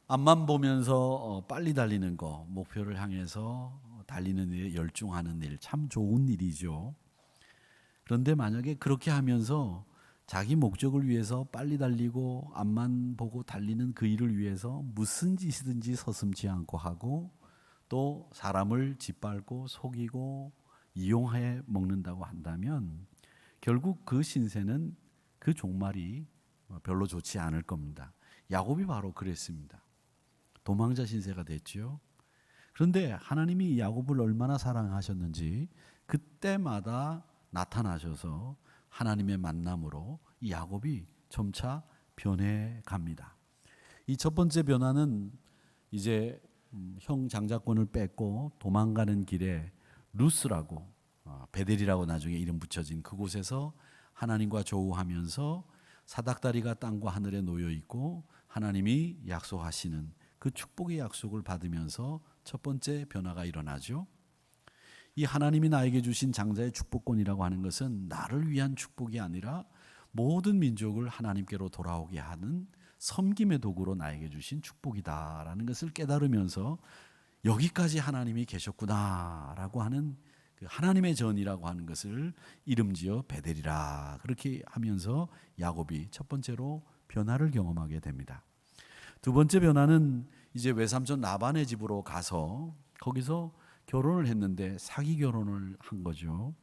앞만 보면서 빨리 달리는 거, 목표를 향해서 달리는 일에 열중하는 일, 참 좋은 일이죠. 그런데 만약에 그렇게 하면서 자기 목적을 위해서 빨리 달리고 앞만 보고 달리는 그 일을 위해서 무슨 짓이든지 서슴지 않고 하고 또 사람을 짓밟고 속이고 이용해 먹는다고 한다면 결국 그 신세는 그 종말이 별로 좋지 않을 겁니다. 야곱이 바로 그랬습니다. 도망자 신세가 됐죠. 그런데 하나님이 이 야곱을 얼마나 사랑하셨는지 그때마다 나타나셔서 하나님의 만남으로 이 야곱이 점차 변해 갑니다. 이 첫 번째 변화는 이제 형 장자권을 뺏고 도망가는 길에 루스라고 베델이라고 나중에 이름 붙여진 그곳에서 하나님과 조우하면서 사닥다리가 땅과 하늘에 놓여 있고 하나님이 약속하시는 그 축복의 약속을 받으면서 첫 번째 변화가 일어나죠. 이 하나님이 나에게 주신 장자의 축복권이라고 하는 것은 나를 위한 축복이 아니라 모든 민족을 하나님께로 돌아오게 하는 섬김의 도구로 나에게 주신 축복이다라는 것을 깨달으면서 여기까지 하나님이 계셨구나라고 하는 그 하나님의 전이라고 하는 것을 이름지어 베델이라 그렇게 하면서 야곱이 첫 번째로 변화를 경험하게 됩니다. 두 번째 변화는 이제 외삼촌 라반의 집으로 가서 거기서 결혼을 했는데 사기 결혼을 한 거죠.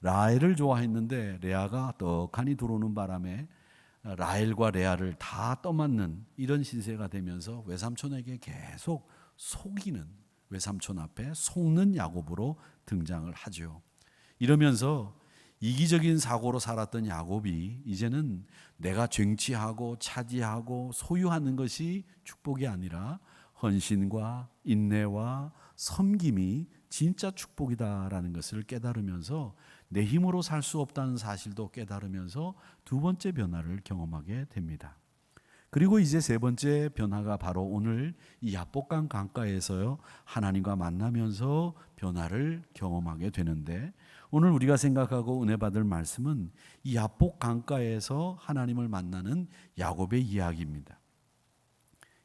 라헬을 좋아했는데 레아가 떡하니 들어오는 바람에 라헬과 레아를 다 떠맡는 이런 신세가 되면서 외삼촌에게 계속 속이는 외삼촌 앞에 속는 야곱으로 등장을 하죠. 이러면서 이기적인 사고로 살았던 야곱이 이제는 내가 쟁취하고 차지하고 소유하는 것이 축복이 아니라 헌신과 인내와 섬김이 진짜 축복이다라는 것을 깨달으면서 내 힘으로 살 수 없다는 사실도 깨달으면서 두 번째 변화를 경험하게 됩니다. 그리고 이제 세 번째 변화가 바로 오늘 이 야복강 강가에서요 하나님과 만나면서 변화를 경험하게 되는데 오늘 우리가 생각하고 은혜 받을 말씀은 이 야복 강가에서 하나님을 만나는 야곱의 이야기입니다.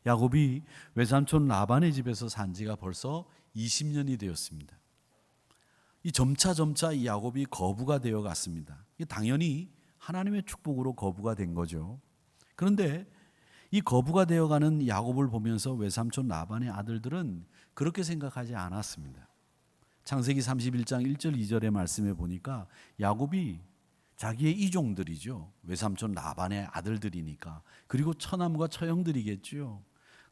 야곱이 외삼촌 라반의 집에서 산 지가 벌써 20년이 되었습니다. 이 점차 이 야곱이 거부가 되어 갔습니다. 당연히 하나님의 축복으로 거부가 된 거죠. 그런데 이 거부가 되어가는 야곱을 보면서 외삼촌 라반의 아들들은 그렇게 생각하지 않았습니다. 창세기 31장 1절 2절의 말씀에 보니까 야곱이 자기의 이종들이죠. 외삼촌 라반의 아들들이니까. 그리고 처남과 처형들이겠죠.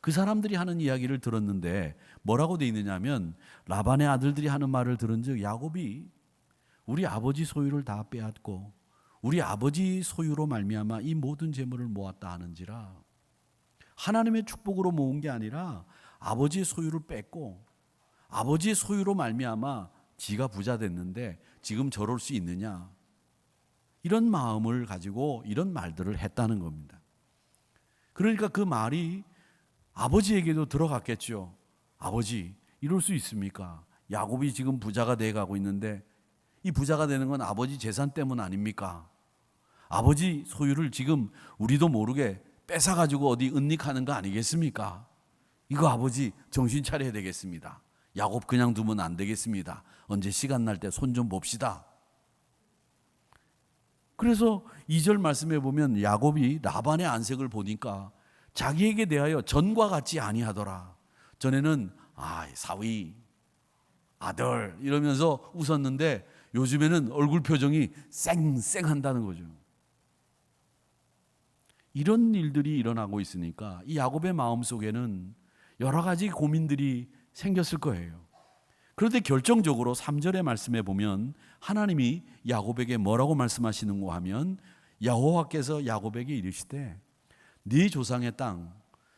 그 사람들이 하는 이야기를 들었는데 뭐라고 돼 있느냐면 라반의 아들들이 하는 말을 들은즉 야곱이 우리 아버지 소유를 다 빼앗고 우리 아버지 소유로 말미암아 이 모든 재물을 모았다 하는지라. 하나님의 축복으로 모은 게 아니라 아버지의 소유를 뺏고 아버지의 소유로 말미암아 지가 부자 됐는데 지금 저럴 수 있느냐. 이런 마음을 가지고 이런 말들을 했다는 겁니다. 그러니까 그 말이 아버지에게도 들어갔겠죠. 아버지, 이럴 수 있습니까? 야곱이 지금 부자가 돼가고 있는데 이 부자가 되는 건 아버지 재산 때문 아닙니까? 아버지 소유를 지금 우리도 모르게 뺏어가지고 어디 은닉하는 거 아니겠습니까? 이거 아버지 정신 차려야 되겠습니다. 야곱 그냥 두면 안 되겠습니다. 언제 시간 날 때 손 좀 봅시다. 그래서 2절 말씀에 보면 야곱이 라반의 안색을 보니까 자기에게 대하여 전과 같지 아니하더라. 전에는 사위, 아들 이러면서 웃었는데 요즘에는 얼굴 표정이 쌩쌩한다는 거죠. 이런 일들이 일어나고 있으니까 이 야곱의 마음속에는 여러 가지 고민들이 생겼을 거예요. 그런데 결정적으로 3절의 말씀에 보면 하나님이 야곱에게 뭐라고 말씀하시는가 하면 여호와께서 야곱에게 이르시되 네 조상의 땅,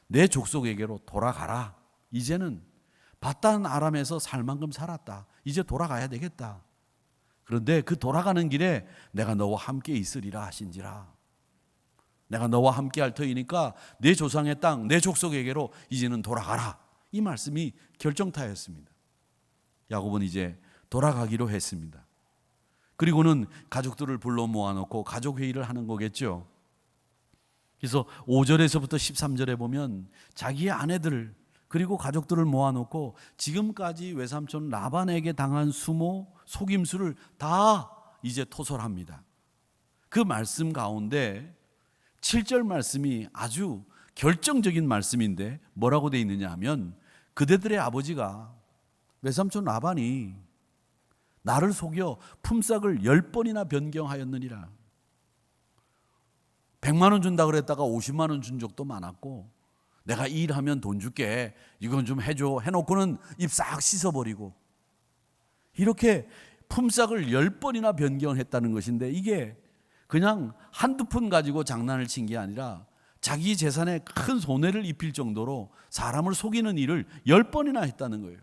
내 족속에게로 돌아가라. 이제는 바단 아람에서 살 만큼 살았다. 이제 돌아가야 되겠다. 그런데 그 돌아가는 길에 내가 너와 함께 있으리라 하신지라. 내가 너와 함께 할 터이니까 내 조상의 땅, 내 족속에게로 이제는 돌아가라. 이 말씀이 결정타였습니다. 야곱은 이제 돌아가기로 했습니다. 그리고는 가족들을 불러 모아놓고 가족 회의를 하는 거겠죠. 그래서 5절에서부터 13절에 보면 자기의 아내들 그리고 가족들을 모아놓고 지금까지 외삼촌 라반에게 당한 수모, 속임수를 다 이제 토설합니다. 그 말씀 가운데 7절 말씀이 아주 결정적인 말씀인데 뭐라고 되어 있느냐 하면 그대들의 아버지가 외삼촌 라반이 나를 속여 품삯을 10번이나 변경하였느니라. 100만 원 준다 그랬다가 50만 원 준 적도 많았고, 내가 이 일하면 돈 줄게, 이건 좀 해줘 해놓고는 입 싹 씻어버리고, 이렇게 품삯을 10번이나 변경했다는 것인데, 이게 그냥 한두 푼 가지고 장난을 친 게 아니라 자기 재산에 큰 손해를 입힐 정도로 사람을 속이는 일을 10번이나 했다는 거예요.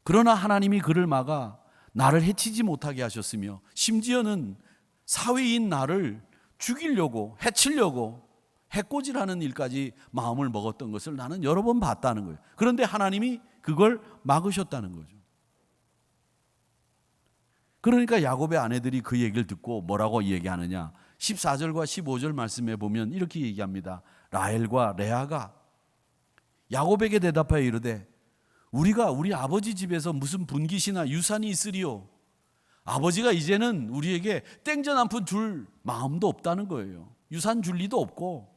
그러나 하나님이 그를 막아 나를 해치지 못하게 하셨으며, 심지어는 사위인 나를 죽이려고, 해치려고 해코지라는 일까지 마음을 먹었던 것을 나는 여러 번 봤다는 거예요. 그런데 하나님이 그걸 막으셨다는 거죠. 그러니까 야곱의 아내들이 그 얘기를 듣고 뭐라고 얘기하느냐, 14절과 15절 말씀에 보면 이렇게 얘기합니다. 라헬과 레아가 야곱에게 대답하여 이르되 우리가 우리 아버지 집에서 무슨 분깃이나 유산이 있으리요? 아버지가 이제는 우리에게 땡전 한 푼 줄 마음도 없다는 거예요. 유산 줄 리도 없고.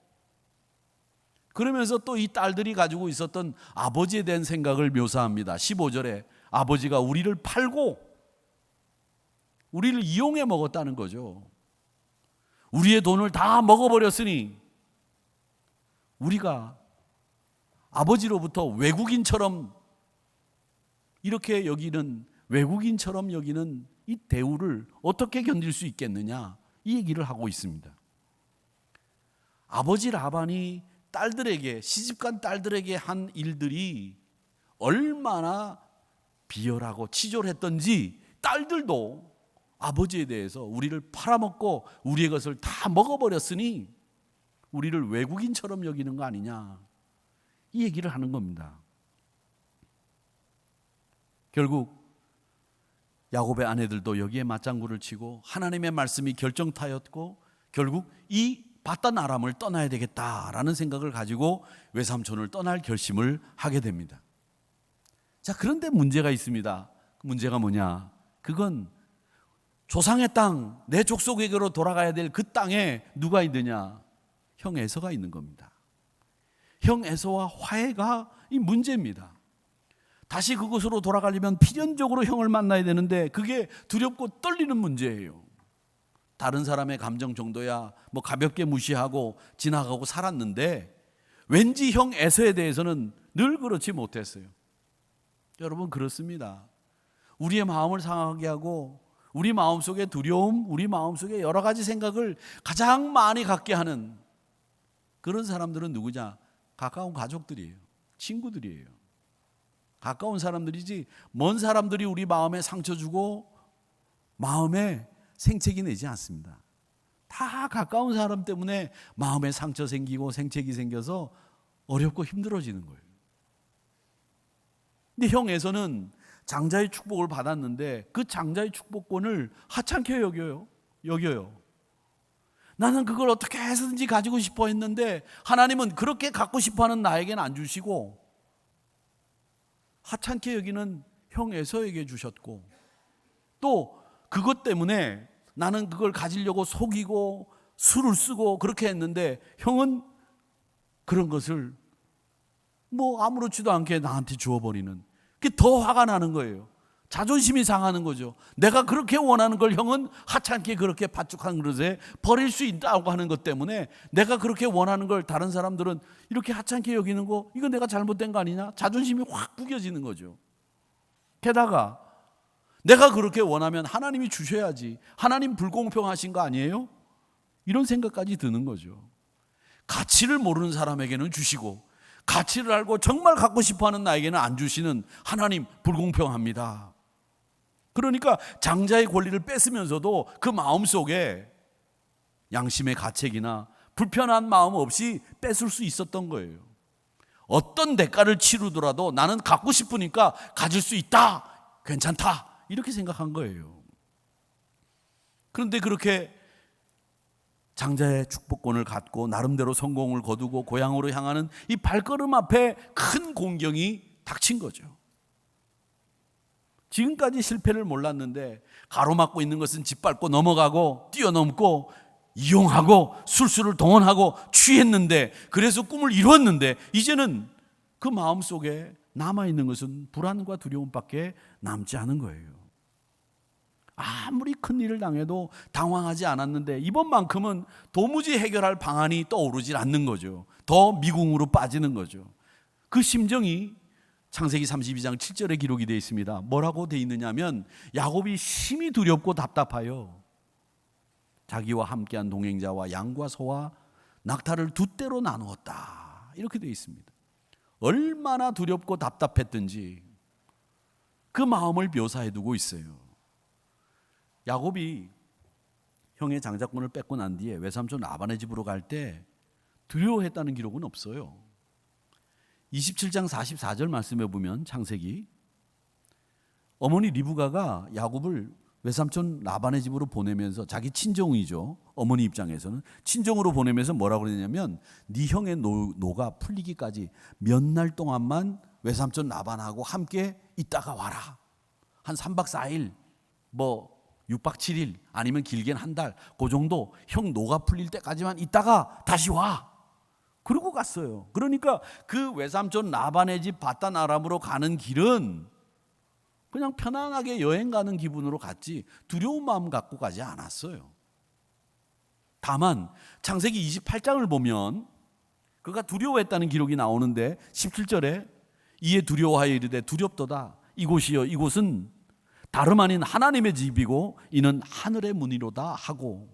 그러면서 또 이 딸들이 가지고 있었던 아버지에 대한 생각을 묘사합니다. 15절에 아버지가 우리를 팔고 우리를 이용해 먹었다는 거죠. 우리의 돈을 다 먹어버렸으니 우리가 아버지로부터 외국인처럼 이렇게 여기는, 외국인처럼 여기는 이 대우를 어떻게 견딜 수 있겠느냐, 이 얘기를 하고 있습니다. 아버지 라반이 딸들에게, 시집간 딸들에게 한 일들이 얼마나 비열하고 치졸했던지 딸들도 아버지에 대해서 우리를 팔아먹고 우리의 것을 다 먹어버렸으니 우리를 외국인처럼 여기는 거 아니냐, 이 얘기를 하는 겁니다. 결국 야곱의 아내들도 여기에 맞장구를 치고 하나님의 말씀이 결정타였고, 결국 이 바단 아람을 떠나야 되겠다라는 생각을 가지고 외삼촌을 떠날 결심을 하게 됩니다. 자, 그런데 문제가 있습니다. 문제가 뭐냐? 그건 조상의 땅, 내 족속에게로 돌아가야 될 그 땅에 누가 있느냐? 형 에서가 있는 겁니다. 형 에서와 화해가 이 문제입니다. 다시 그곳으로 돌아가려면 필연적으로 형을 만나야 되는데 그게 두렵고 떨리는 문제예요. 다른 사람의 감정 정도야 뭐 가볍게 무시하고 지나가고 살았는데 왠지 형 에서에 대해서는 늘 그렇지 못했어요. 여러분, 그렇습니다. 우리의 마음을 상하게 하고 우리 마음속에 두려움, 우리 마음속에 여러 가지 생각을 가장 많이 갖게 하는 그런 사람들은 누구냐? 가까운 가족들이에요. 친구들이에요. 가까운 사람들이지 먼 사람들이 우리 마음에 상처 주고 마음에 생책이 내지 않습니다. 다 가까운 사람 때문에 마음에 상처 생기고 생책이 생겨서 어렵고 힘들어지는 거예요. 근데 형에서는 장자의 축복을 받았는데 그 장자의 축복권을 하찮게 여겨요. 나는 그걸 어떻게 해서든지 가지고 싶어 했는데 하나님은 그렇게 갖고 싶어하는 나에게는 안 주시고 하찮게 여기는 형 에서에게 주셨고, 또 그것 때문에 나는 그걸 가지려고 속이고 수를 쓰고 그렇게 했는데 형은 그런 것을 뭐 아무렇지도 않게 나한테 주어버리는, 그게 더 화가 나는 거예요. 자존심이 상하는 거죠. 내가 그렇게 원하는 걸 형은 하찮게 그렇게 팥죽한 그릇에 버릴 수 있다고 하는 것 때문에 내가 그렇게 원하는 걸 다른 사람들은 이렇게 하찮게 여기는 거, 이거 내가 잘못된 거 아니냐? 자존심이 확 구겨지는 거죠. 게다가 내가 그렇게 원하면 하나님이 주셔야지, 하나님 불공평하신 거 아니에요? 이런 생각까지 드는 거죠. 가치를 모르는 사람에게는 주시고 가치를 알고 정말 갖고 싶어하는 나에게는 안 주시는 하나님 불공평합니다. 그러니까 장자의 권리를 뺏으면서도 그 마음속에 양심의 가책이나 불편한 마음 없이 뺏을 수 있었던 거예요. 어떤 대가를 치르더라도 나는 갖고 싶으니까 가질 수 있다, 괜찮다, 이렇게 생각한 거예요. 그런데 그렇게 장자의 축복권을 갖고 나름대로 성공을 거두고 고향으로 향하는 이 발걸음 앞에 큰 공경이 닥친 거죠. 지금까지 실패를 몰랐는데 가로막고 있는 것은 짓밟고 넘어가고 뛰어넘고 이용하고 술수를 동원하고 취했는데, 그래서 꿈을 이뤘는데 이제는 그 마음속에 남아있는 것은 불안과 두려움밖에 남지 않은 거예요. 아무리 큰 일을 당해도 당황하지 않았는데 이번만큼은 도무지 해결할 방안이 떠오르질 않는 거죠. 더 미궁으로 빠지는 거죠. 그 심정이 창세기 32장 7절에 기록이 되어 있습니다. 뭐라고 되어 있느냐면 야곱이 심히 두렵고 답답하여 자기와 함께한 동행자와 양과 소와 낙타를 두 떼로 나누었다. 이렇게 되어 있습니다. 얼마나 두렵고 답답했든지 그 마음을 묘사해 두고 있어요. 야곱이 형의 장자권을 뺏고 난 뒤에 외삼촌 라반의 집으로 갈 때 두려워했다는 기록은 없어요. 27장 44절 말씀해 보면 창세기, 어머니 리브가가 야곱을 외삼촌 라반의 집으로 보내면서, 자기 친정이죠, 어머니 입장에서는 친정으로 보내면서 뭐라고 그러냐면 네 형의 노가 풀리기까지 몇 날 동안만 외삼촌 라반하고 함께 있다가 와라. 한 3박 4일, 뭐 6박 7일, 아니면 길게는 한 달, 그 정도 형 노가 풀릴 때까지만 있다가 다시 와. 그러고 갔어요. 그러니까 그 외삼촌 라반의 집 바단 아람으로 가는 길은 그냥 편안하게 여행 가는 기분으로 갔지 두려운 마음 갖고 가지 않았어요. 다만 창세기 28장을 보면 그가 두려워했다는 기록이 나오는데 17절에 이에 두려워하여 이르되 두렵도다. 이곳이여 이곳은 다름 아닌 하나님의 집이고 이는 하늘의 문이로다 하고,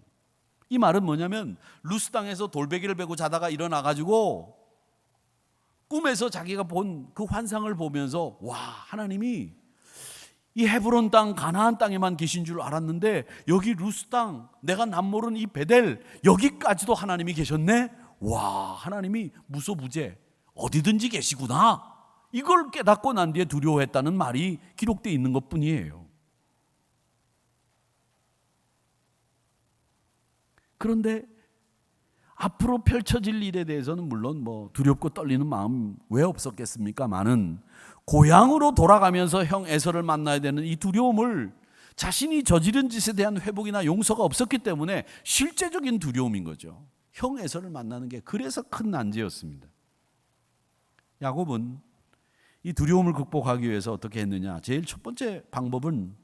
이 말은 뭐냐면 루스 땅에서 돌베개를 베고 자다가 일어나가지고 꿈에서 자기가 본 그 환상을 보면서 와, 하나님이 이 헤브론 땅 가나안 땅에만 계신 줄 알았는데 여기 루스 땅, 내가 남모른 이 베델, 여기까지도 하나님이 계셨네. 와, 하나님이 무소부재 어디든지 계시구나. 이걸 깨닫고 난 뒤에 두려워했다는 말이 기록되어 있는 것뿐이에요. 그런데 앞으로 펼쳐질 일에 대해서는 물론 뭐 두렵고 떨리는 마음 왜 없었겠습니까마는, 고향으로 돌아가면서 형 에서를 만나야 되는 이 두려움을 자신이 저지른 짓에 대한 회복이나 용서가 없었기 때문에 실제적인 두려움인 거죠. 형 에서를 만나는 게 그래서 큰 난제였습니다. 야곱은 이 두려움을 극복하기 위해서 어떻게 했느냐, 제일 첫 번째 방법은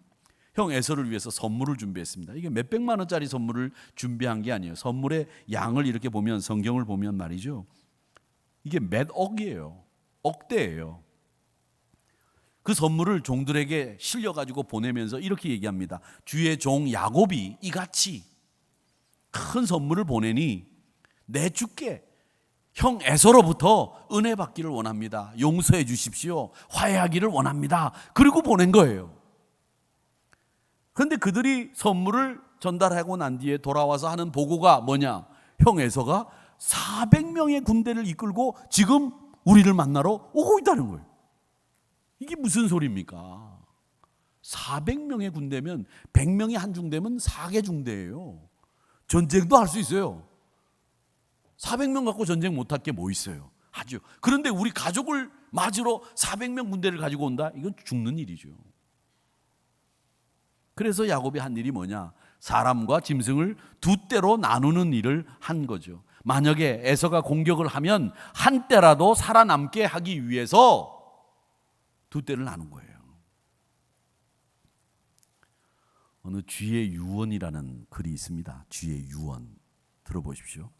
형 에서를 위해서 선물을 준비했습니다. 이게 몇백만 원짜리 선물을 준비한 게 아니에요. 선물의 양을 이렇게 보면, 성경을 보면 말이죠, 이게 몇 억이에요. 억대예요. 그 선물을 종들에게 실려가지고 보내면서 이렇게 얘기합니다. 주의 종 야곱이 이같이 큰 선물을 보내니 내 주께 형 에서로부터 은혜 받기를 원합니다. 용서해 주십시오. 화해하기를 원합니다. 그리고 보낸 거예요. 그런데 그들이 선물을 전달하고 난 뒤에 돌아와서 하는 보고가 뭐냐, 형 에서가 400명의 군대를 이끌고 지금 우리를 만나러 오고 있다는 거예요. 이게 무슨 소리입니까? 400명의 군대면 100명이 한 중대면 4개 중대예요. 전쟁도 할 수 있어요. 400명 갖고 전쟁 못할 게 뭐 있어요? 하죠. 그런데 우리 가족을 맞으러 400명 군대를 가지고 온다? 이건 죽는 일이죠. 그래서 야곱이 한 일이 뭐냐, 사람과 짐승을 두 떼로 나누는 일을 한 거죠. 만약에 에서가 공격을 하면 한 떼라도 살아남게 하기 위해서 두 떼를 나눈 거예요. 어느 쥐의 유언이라는 글이 있습니다. 쥐의 유언 들어보십시오.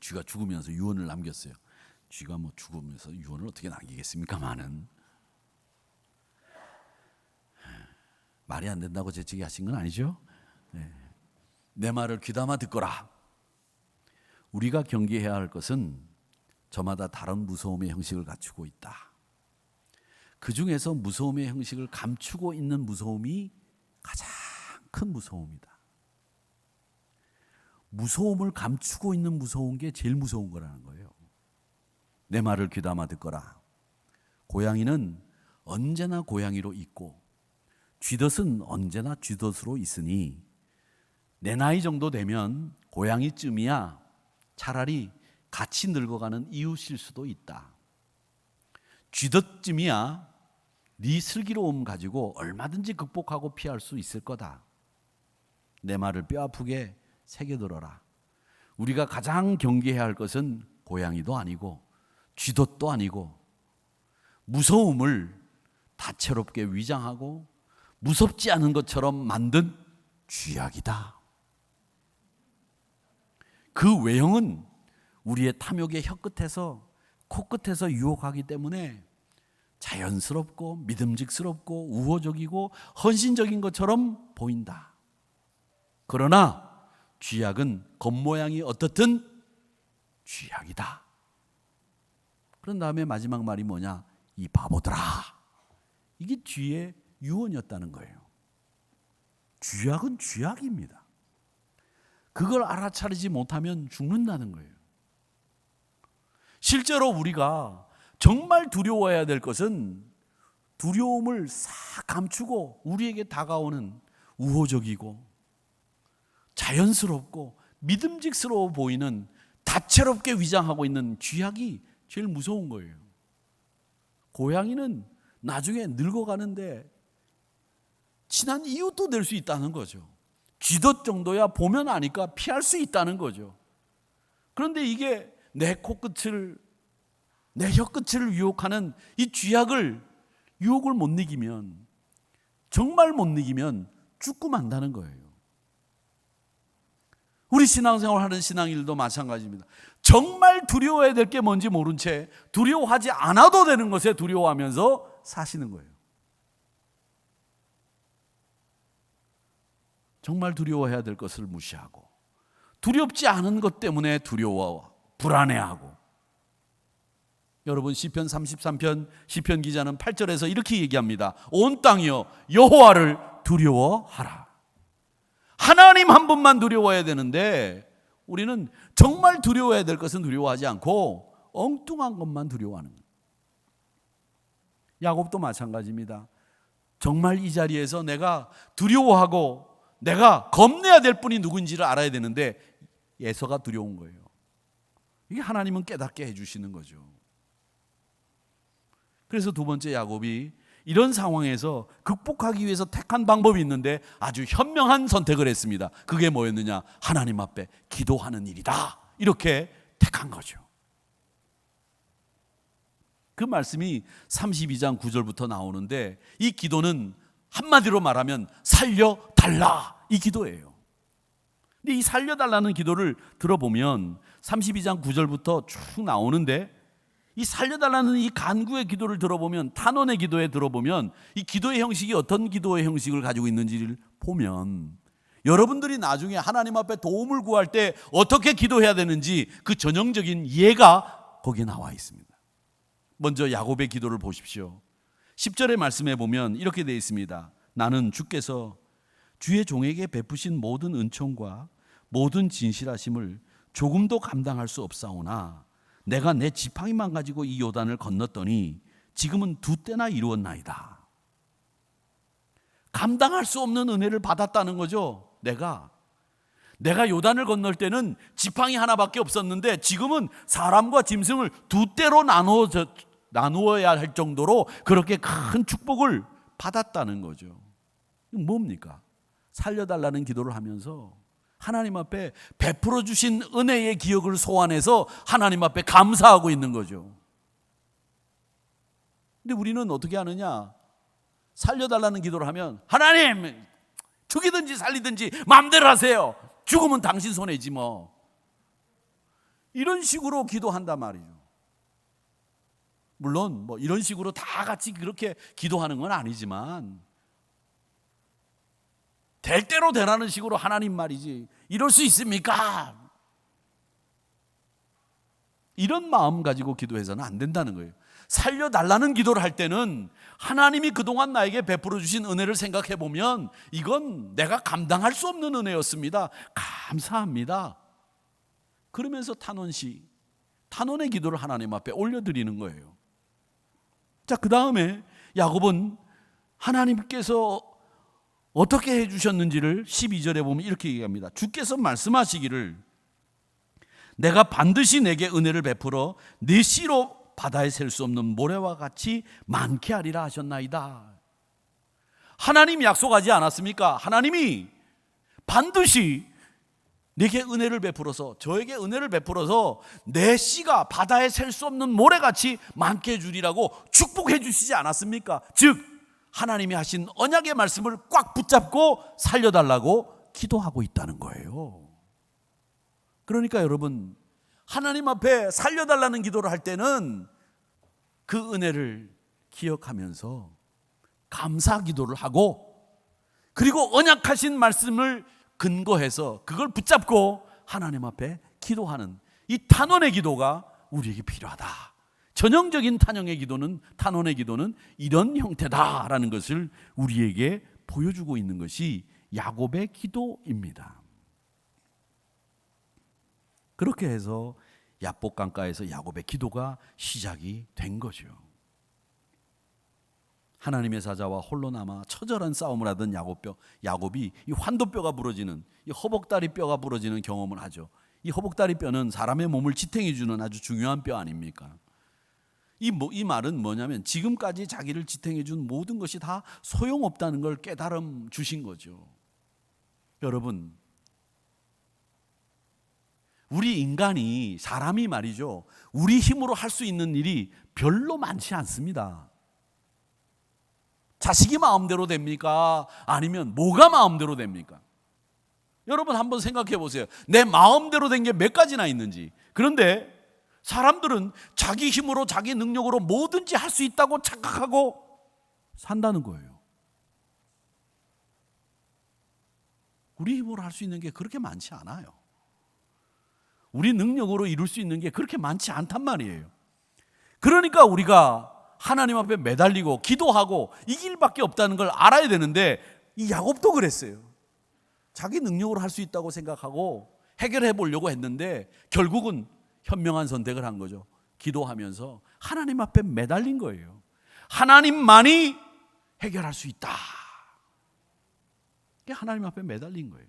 쥐가 죽으면서 유언을 남겼어요. 쥐가 뭐 죽으면서 유언을 어떻게 남기겠습니까마는, 말이 안 된다고 재치기 하신 건 아니죠? 네. 내 말을 귀담아 듣거라. 우리가 경계해야 할 것은 저마다 다른 무서움의 형식을 갖추고 있다. 그 중에서 무서움의 형식을 감추고 있는 무서움이 가장 큰 무서움이다. 무서움을 감추고 있는 무서운 게 제일 무서운 거라는 거예요. 내 말을 귀담아 듣거라. 고양이는 언제나 고양이로 있고 쥐덫은 언제나 쥐덫으로 있으니 내 나이 정도 되면 고양이쯤이야 차라리 같이 늙어가는 이웃일 수도 있다. 쥐덫쯤이야 네 슬기로움 가지고 얼마든지 극복하고 피할 수 있을 거다. 내 말을 뼈아프게 새겨들어라. 우리가 가장 경계해야 할 것은 고양이도 아니고 쥐덫도 아니고 무서움을 다채롭게 위장하고 무섭지 않은 것처럼 만든 쥐약이다. 그 외형은 우리의 탐욕의 혀끝에서 코끝에서 유혹하기 때문에 자연스럽고 믿음직스럽고 우호적이고 헌신적인 것처럼 보인다. 그러나 쥐약은 겉모양이 어떻든 쥐약이다. 그런 다음에 마지막 말이 뭐냐? 이 바보들아. 이게 쥐의 유언이었다는 거예요. 쥐약은 쥐약입니다. 그걸 알아차리지 못하면 죽는다는 거예요. 실제로 우리가 정말 두려워해야 될 것은 두려움을 싹 감추고 우리에게 다가오는 우호적이고 자연스럽고 믿음직스러워 보이는 다채롭게 위장하고 있는 쥐약이 제일 무서운 거예요. 고양이는 나중에 늙어가는데 친한 이웃도 될 수 있다는 거죠. 쥐덫 정도야 보면 아니까 피할 수 있다는 거죠. 그런데 이게 내 코끝을 내 혀끝을 유혹하는 이 쥐약을 유혹을 못 이기면 정말 못 이기면 죽고 만다는 거예요. 우리 신앙생활하는 신앙인들도 마찬가지입니다. 정말 두려워해야 될 게 뭔지 모른 채 두려워하지 않아도 되는 것에 두려워하면서 사시는 거예요. 정말 두려워해야 될 것을 무시하고 두렵지 않은 것 때문에 두려워 불안해하고. 여러분 시편 33편 시편 기자는 8절에서 이렇게 얘기합니다. 온 땅이여 여호와를 두려워하라. 하나님 한 분만 두려워해야 되는데 우리는 정말 두려워해야 될 것은 두려워하지 않고 엉뚱한 것만 두려워하는 거예요. 야곱도 마찬가지입니다. 정말 이 자리에서 내가 두려워하고 내가 겁내야 될 분이 누군지를 알아야 되는데 에서가 두려운 거예요. 이게 하나님은 깨닫게 해주시는 거죠. 그래서 두 번째 야곱이 이런 상황에서 극복하기 위해서 택한 방법이 있는데 아주 현명한 선택을 했습니다. 그게 뭐였느냐? 하나님 앞에 기도하는 일이다. 이렇게 택한 거죠. 그 말씀이 32장 9절부터 나오는데 이 기도는 한마디로 말하면 살려달라 이 기도예요. 근데 이 살려달라는 기도를 들어보면 32장 9절부터 쭉 나오는데 이 살려달라는 이 간구의 기도를 들어보면 탄원의 기도에 들어보면 이 기도의 형식이 어떤 기도의 형식을 가지고 있는지를 보면 여러분들이 나중에 하나님 앞에 도움을 구할 때 어떻게 기도해야 되는지 그 전형적인 예가 거기에 나와 있습니다. 먼저 야곱의 기도를 보십시오. 10절의 말씀에 보면 이렇게 되어 있습니다. 나는 주께서 주의 종에게 베푸신 모든 은총과 모든 진실하심을 조금도 감당할 수 없사오나 내가 내 지팡이만 가지고 이 요단을 건넜더니 지금은 2때나 이루었나이다. 감당할 수 없는 은혜를 받았다는 거죠. 내가 요단을 건널 때는 지팡이 하나밖에 없었는데 지금은 사람과 짐승을 2대로 나누어야 할 정도로 그렇게 큰 축복을 받았다는 거죠. 뭡니까? 살려달라는 기도를 하면서 하나님 앞에 베풀어 주신 은혜의 기억을 소환해서 하나님 앞에 감사하고 있는 거죠. 근데 우리는 어떻게 하느냐? 살려달라는 기도를 하면 하나님 죽이든지 살리든지 마음대로 하세요. 죽으면 당신 손해지 뭐. 이런 식으로 기도한단 말이죠. 물론 뭐 이런 식으로 다 같이 그렇게 기도하는 건 아니지만 될 대로 되라는 식으로 하나님 말이지 이럴 수 있습니까? 이런 마음 가지고 기도해서는 안 된다는 거예요. 살려달라는 기도를 할 때는 하나님이 그동안 나에게 베풀어 주신 은혜를 생각해 보면 이건 내가 감당할 수 없는 은혜였습니다. 감사합니다. 그러면서 탄원의 기도를 하나님 앞에 올려드리는 거예요. 자, 그 다음에 야곱은 하나님께서 어떻게 해주셨는지를 12절에 보면 이렇게 얘기합니다. 주께서 말씀하시기를 내가 반드시 내게 은혜를 베풀어 네 씨로 바다에 셀 수 없는 모래와 같이 많게 하리라 하셨나이다. 하나님이 약속하지 않았습니까? 하나님이 반드시 내게 은혜를 베풀어서, 저에게 은혜를 베풀어서 내 씨가 바다에 셀 수 없는 모래같이 많게 해주리라고 축복해 주시지 않았습니까? 즉 하나님이 하신 언약의 말씀을 꽉 붙잡고 살려달라고 기도하고 있다는 거예요. 그러니까 여러분, 하나님 앞에 살려달라는 기도를 할 때는 그 은혜를 기억하면서 감사 기도를 하고, 그리고 언약하신 말씀을 근거해서 그걸 붙잡고 하나님 앞에 기도하는 이 탄원의 기도가 우리에게 필요하다. 전형적인 탄원의 기도는 이런 형태다라는 것을 우리에게 보여주고 있는 것이 야곱의 기도입니다. 그렇게 해서 야복 강가에서 야곱의 기도가 시작이 된 거죠. 하나님의 사자와 홀로 남아 처절한 싸움을 하던 야곱이 이 환도뼈가 부러지는, 이 허벅다리 뼈가 부러지는 경험을 하죠. 이 허벅다리 뼈는 사람의 몸을 지탱해 주는 아주 중요한 뼈 아닙니까? 이 말은 뭐냐면 지금까지 자기를 지탱해 준 모든 것이 다 소용없다는 걸 깨달음 주신 거죠. 여러분, 우리 인간이, 사람이 말이죠, 우리 힘으로 할 수 있는 일이 별로 많지 않습니다. 자식이 마음대로 됩니까? 아니면 뭐가 마음대로 됩니까? 여러분 한번 생각해 보세요. 내 마음대로 된 게 몇 가지나 있는지. 그런데 사람들은 자기 힘으로, 자기 능력으로 뭐든지 할 수 있다고 착각하고 산다는 거예요. 우리 힘으로 할 수 있는 게 그렇게 많지 않아요. 우리 능력으로 이룰 수 있는 게 그렇게 많지 않단 말이에요. 그러니까 우리가 하나님 앞에 매달리고 기도하고 이 길밖에 없다는 걸 알아야 되는데, 이 야곱도 그랬어요. 자기 능력으로 할 수 있다고 생각하고 해결해 보려고 했는데 결국은 현명한 선택을 한 거죠. 기도하면서 하나님 앞에 매달린 거예요. 하나님만이 해결할 수 있다. 하나님 앞에 매달린 거예요.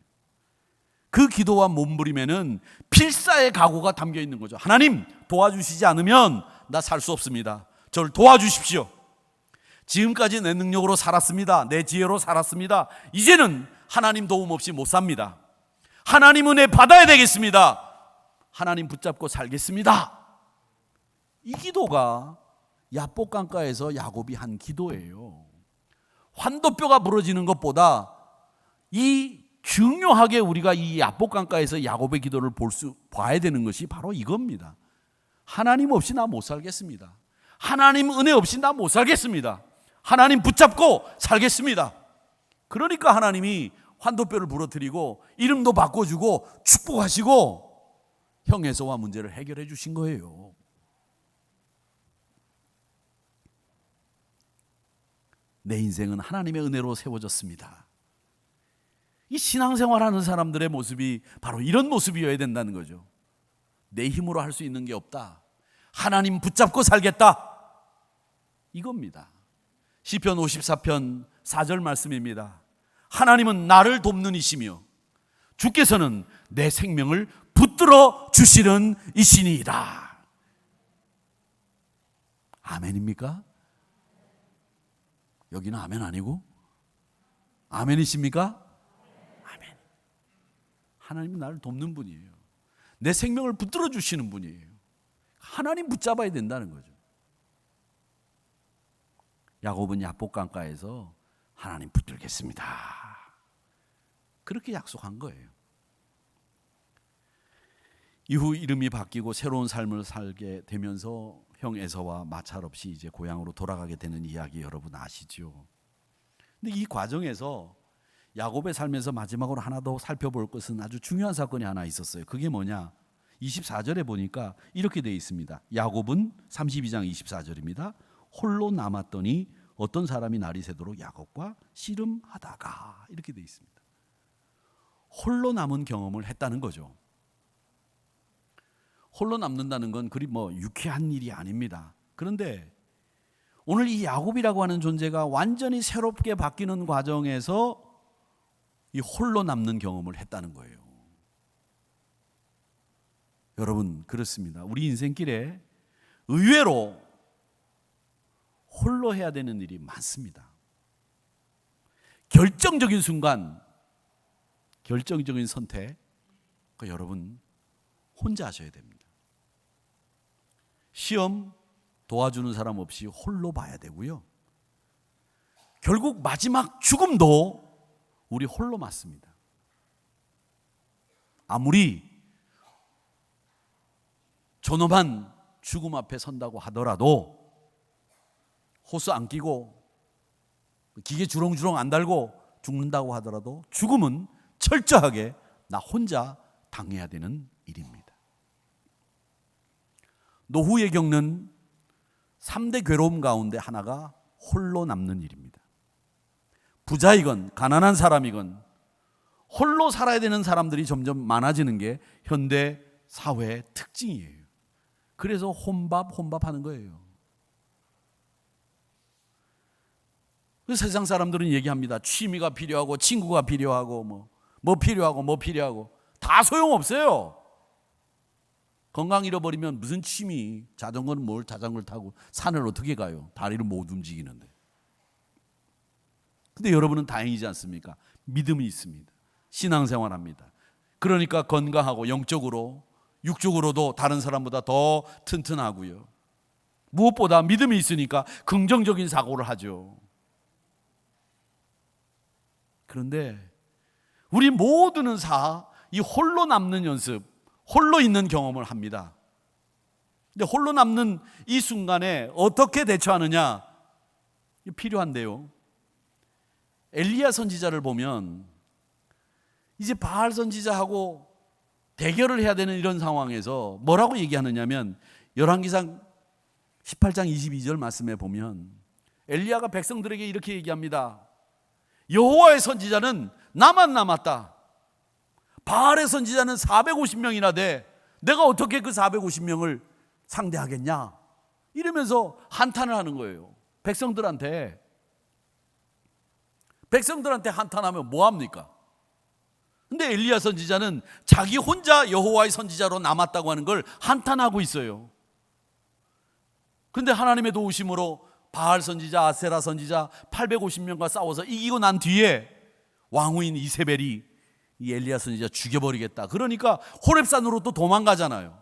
그 기도와 몸부림에는 필사의 각오가 담겨 있는 거죠. 하나님 도와주시지 않으면 나 살 수 없습니다. 저를 도와주십시오. 지금까지 내 능력으로 살았습니다. 내 지혜로 살았습니다. 이제는 하나님 도움 없이 못 삽니다. 하나님 은혜 받아야 되겠습니다. 하나님 붙잡고 살겠습니다. 이 기도가 야복 강가에서 야곱이 한 기도예요. 환도뼈가 부러지는 것보다 이 중요하게 우리가 이 야복 강가에서 야곱의 기도를 봐야 되는 것이 바로 이겁니다. 하나님 없이 나 못 살겠습니다. 하나님 은혜 없이 나 못 살겠습니다. 하나님 붙잡고 살겠습니다. 그러니까 하나님이 환도뼈를 부러뜨리고 이름도 바꿔주고 축복하시고 형에서와 문제를 해결해 주신 거예요. 내 인생은 하나님의 은혜로 세워졌습니다. 이 신앙생활하는 사람들의 모습이 바로 이런 모습이어야 된다는 거죠. 내 힘으로 할 수 있는 게 없다. 하나님 붙잡고 살겠다. 이겁니다. 시편 54편 4절 말씀입니다. 하나님은 나를 돕는 이시며 주께서는 내 생명을 붙들어 주시는 이시니이다. 아멘입니까? 여기는 아멘 아니고 아멘이십니까? 아멘. 하나님은 나를 돕는 분이에요. 내 생명을 붙들어 주시는 분이에요. 하나님 붙잡아야 된다는 거죠. 야곱은 야복 강가에서 하나님 붙들겠습니다. 그렇게 약속한 거예요. 이후 이름이 바뀌고 새로운 삶을 살게 되면서 형 에서와 마찰 없이 이제 고향으로 돌아가게 되는 이야기 여러분 아시죠? 근데 이 과정에서 야곱의 삶에서 마지막으로 하나 더 살펴볼 것은 아주 중요한 사건이 하나 있었어요. 그게 뭐냐? 24절에 보니까 이렇게 되어 있습니다. 야곱은 32장 24절입니다. 홀로 남았더니 어떤 사람이 날이 새도록 야곱과 씨름하다가, 이렇게 되어 있습니다. 홀로 남은 경험을 했다는 거죠. 홀로 남는다는 건 그리 유쾌한 일이 아닙니다. 그런데 오늘 이 야곱이라고 하는 존재가 완전히 새롭게 바뀌는 과정에서 이 홀로 남는 경험을 했다는 거예요. 여러분, 그렇습니다. 우리 인생길에 의외로 홀로 해야 되는 일이 많습니다. 결정적인 순간, 결정적인 선택, 여러분 혼자 하셔야 됩니다. 시험 도와주는 사람 없이 홀로 봐야 되고요. 결국 마지막 죽음도 우리 홀로 맞습니다. 아무리 존엄한 죽음 앞에 선다고 하더라도 호스 안 끼고 기계 주렁주렁 안 달고 죽는다고 하더라도 죽음은 철저하게 나 혼자 당해야 되는 일입니다. 노후에 겪는 3대 괴로움 가운데 하나가 홀로 남는 일입니다. 부자이건 가난한 사람이건 홀로 살아야 되는 사람들이 점점 많아지는 게 현대 사회의 특징이에요. 그래서 혼밥하는 거예요. 세상 사람들은 얘기합니다. 취미가 필요하고 친구가 필요하고 뭐 필요하고 다 소용없어요. 건강 잃어버리면 무슨 취미, 자전거는 뭘 자전거를 타고 산을 어떻게 가요? 다리를 못 움직이는데. 근데 여러분은 다행이지 않습니까? 믿음이 있습니다. 신앙생활합니다. 그러니까 건강하고 영적으로 육적으로도 다른 사람보다 더 튼튼하고요. 무엇보다 믿음이 있으니까 긍정적인 사고를 하죠. 그런데 우리 모두는 이 홀로 남는 연습, 홀로 있는 경험을 합니다. 근데 홀로 남는 이 순간에 어떻게 대처하느냐? 필요한데요. 엘리야 선지자를 보면 이제 바알 선지자하고 대결을 해야 되는 이런 상황에서 뭐라고 얘기하느냐면 열왕기상 18장 22절 말씀에 보면 엘리야가 백성들에게 이렇게 얘기합니다. 여호와의 선지자는 나만 남았다. 바알의 선지자는 450명이나 돼. 내가 어떻게 그 450명을 상대하겠냐? 이러면서 한탄을 하는 거예요. 백성들한테 한탄하면 뭐합니까? 근데 엘리야 선지자는 자기 혼자 여호와의 선지자로 남았다고 하는 걸 한탄하고 있어요. 그런데 하나님의 도우심으로 바알 선지자, 아세라 선지자 850명과 싸워서 이기고 난 뒤에 왕후인 이세벨이 이 엘리야 선지자 죽여버리겠다. 그러니까 호렙산으로 또 도망가잖아요.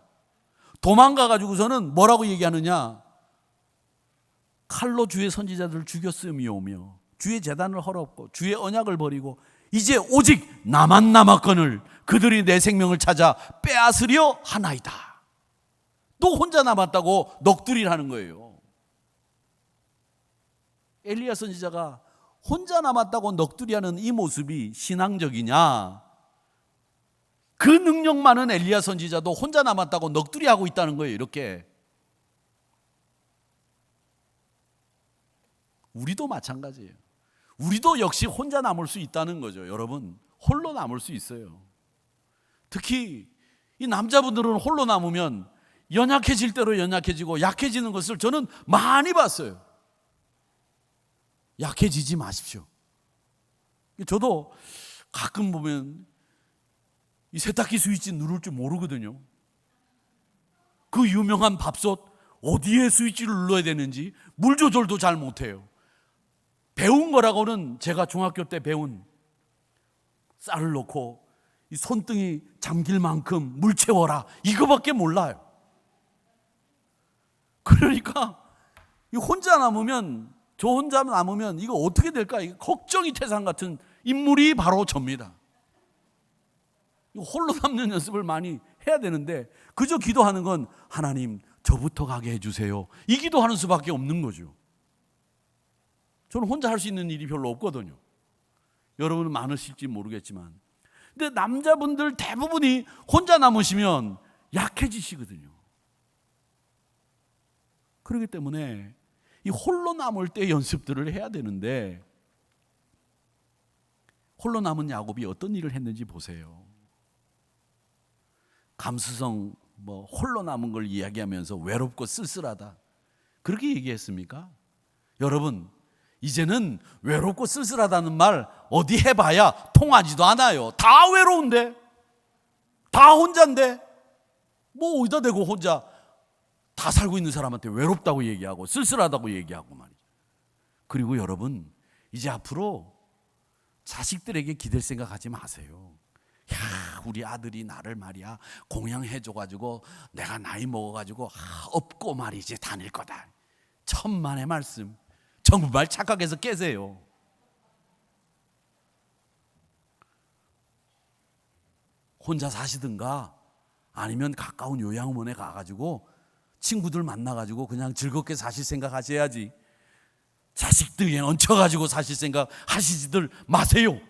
도망가가지고서는 뭐라고 얘기하느냐? 칼로 주의 선지자들을 죽였음이오며 주의 제단을 헐었고 주의 언약을 버리고 이제 오직 나만 남았거늘 그들이 내 생명을 찾아 빼앗으려 하나이다. 또 혼자 남았다고 넋두리를 하는 거예요. 엘리야 선지자가 혼자 남았다고 넋두리하는 이 모습이 신앙적이냐? 그 능력 많은 엘리야 선지자도 혼자 남았다고 넋두리하고 있다는 거예요. 이렇게 우리도 마찬가지예요. 우리도 역시 혼자 남을 수 있다는 거죠. 여러분, 홀로 남을 수 있어요. 특히 이 남자분들은 홀로 남으면 연약해질 대로 연약해지고 약해지는 것을 저는 많이 봤어요. 약해지지 마십시오. 저도 가끔 보면 이 세탁기 스위치 누를 줄 모르거든요. 그 유명한 밥솥 어디에 스위치를 눌러야 되는지 물 조절도 잘 못해요. 배운 거라고는 제가 중학교 때 배운 쌀을 넣고 이 손등이 잠길 만큼 물 채워라 이거밖에 몰라요. 그러니까 저 혼자 남으면 이거 어떻게 될까? 이거 걱정이 태산 같은 인물이 바로 접니다. 홀로 남는 연습을 많이 해야 되는데 그저 기도하는 건 하나님 저부터 가게 해주세요. 이 기도하는 수밖에 없는 거죠. 저는 혼자 할 수 있는 일이 별로 없거든요. 여러분은 많으실지 모르겠지만 근데 남자분들 대부분이 혼자 남으시면 약해지시거든요. 그렇기 때문에 이 홀로 남을 때 연습들을 해야 되는데 홀로 남은 야곱이 어떤 일을 했는지 보세요. 감수성 홀로 남은 걸 이야기하면서 외롭고 쓸쓸하다 그렇게 얘기했습니까? 여러분 이제는 외롭고 쓸쓸하다는 말 어디 해봐야 통하지도 않아요. 다 외로운데, 다 혼자인데, 뭐 어디다 대고 혼자 다 살고 있는 사람한테 외롭다고 얘기하고 쓸쓸하다고 얘기하고 말이죠. 그리고 여러분, 이제 앞으로 자식들에게 기댈 생각하지 마세요. 야, 우리 아들이 나를 말이야 공양해줘가지고 내가 나이 먹어가지고 없고 말이지 다닐 거다. 천만의 말씀. 정말 착각해서 깨세요. 혼자 사시든가 아니면 가까운 요양원에 가가지고 친구들 만나가지고 그냥 즐겁게 사실 생각하셔야지, 자식들에 얹혀가지고 사실 생각 하시지들 마세요.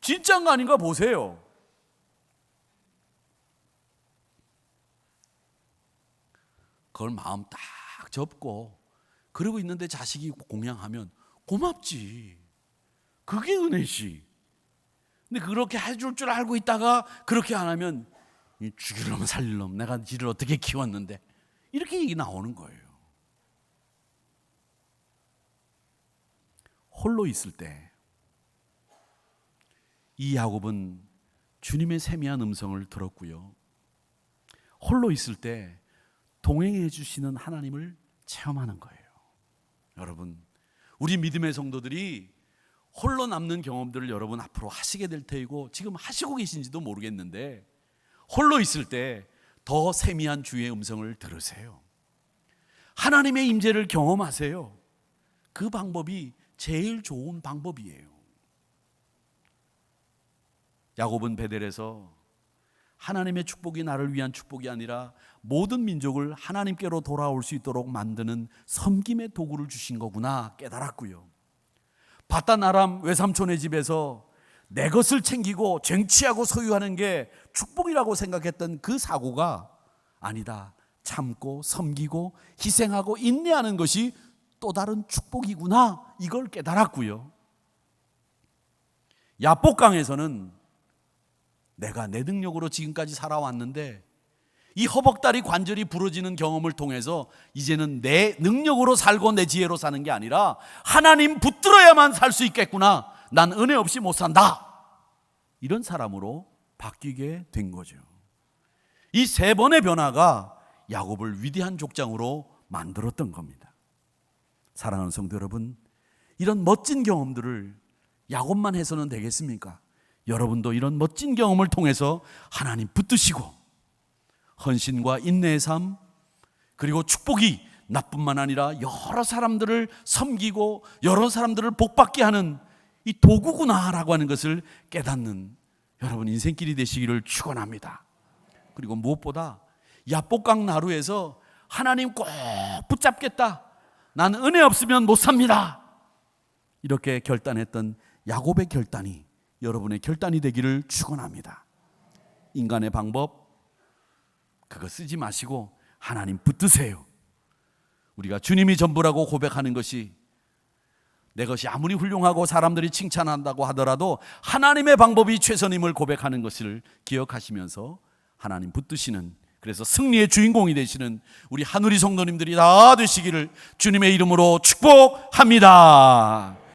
진짜인가 아닌가 보세요. 그걸 마음 딱 접고 그러고 있는데 자식이 공양하면 고맙지. 그게 은혜지. 근데 그렇게 해줄 줄 알고 있다가 그렇게 안 하면 죽일 놈 살릴 놈, 내가 지를 어떻게 키웠는데, 이렇게 얘기 나오는 거예요. 홀로 있을 때 이 야곱은 주님의 세미한 음성을 들었고요, 홀로 있을 때 동행해 주시는 하나님을 체험하는 거예요. 여러분, 우리 믿음의 성도들이 홀로 남는 경험들을 여러분 앞으로 하시게 될 테이고 지금 하시고 계신지도 모르겠는데, 홀로 있을 때 더 세미한 주의 음성을 들으세요. 하나님의 임재를 경험하세요. 그 방법이 제일 좋은 방법이에요. 야곱은 베델에서 하나님의 축복이 나를 위한 축복이 아니라 모든 민족을 하나님께로 돌아올 수 있도록 만드는 섬김의 도구를 주신 거구나 깨달았고요. 바단 아람 외삼촌의 집에서 내 것을 챙기고 쟁취하고 소유하는 게 축복이라고 생각했던 그 사고가 아니다, 참고 섬기고 희생하고 인내하는 것이 또 다른 축복이구나, 이걸 깨달았고요. 야복강에서는 내가 내 능력으로 지금까지 살아왔는데 이 허벅다리 관절이 부러지는 경험을 통해서 이제는 내 능력으로 살고 내 지혜로 사는 게 아니라 하나님 붙들어야만 살 수 있겠구나, 난 은혜 없이 못 산다, 이런 사람으로 바뀌게 된 거죠. 이 세 번의 변화가 야곱을 위대한 족장으로 만들었던 겁니다. 사랑하는 성도 여러분, 이런 멋진 경험들을 야곱만 해서는 되겠습니까? 여러분도 이런 멋진 경험을 통해서 하나님 붙드시고 헌신과 인내의 삶, 그리고 축복이 나뿐만 아니라 여러 사람들을 섬기고 여러 사람들을 복받게 하는 이 도구구나라고 하는 것을 깨닫는 여러분 인생길이 되시기를 축원합니다. 그리고 무엇보다 야복강 나루에서 하나님 꼭 붙잡겠다, 난 은혜 없으면 못 삽니다, 이렇게 결단했던 야곱의 결단이 여러분의 결단이 되기를 축원합니다. 인간의 방법 그거 쓰지 마시고 하나님 붙드세요. 우리가 주님이 전부라고 고백하는 것이 내 것이 아무리 훌륭하고 사람들이 칭찬한다고 하더라도 하나님의 방법이 최선임을 고백하는 것을 기억하시면서 하나님 붙드시는, 그래서 승리의 주인공이 되시는 우리 하누리 성도님들이 다 되시기를 주님의 이름으로 축복합니다.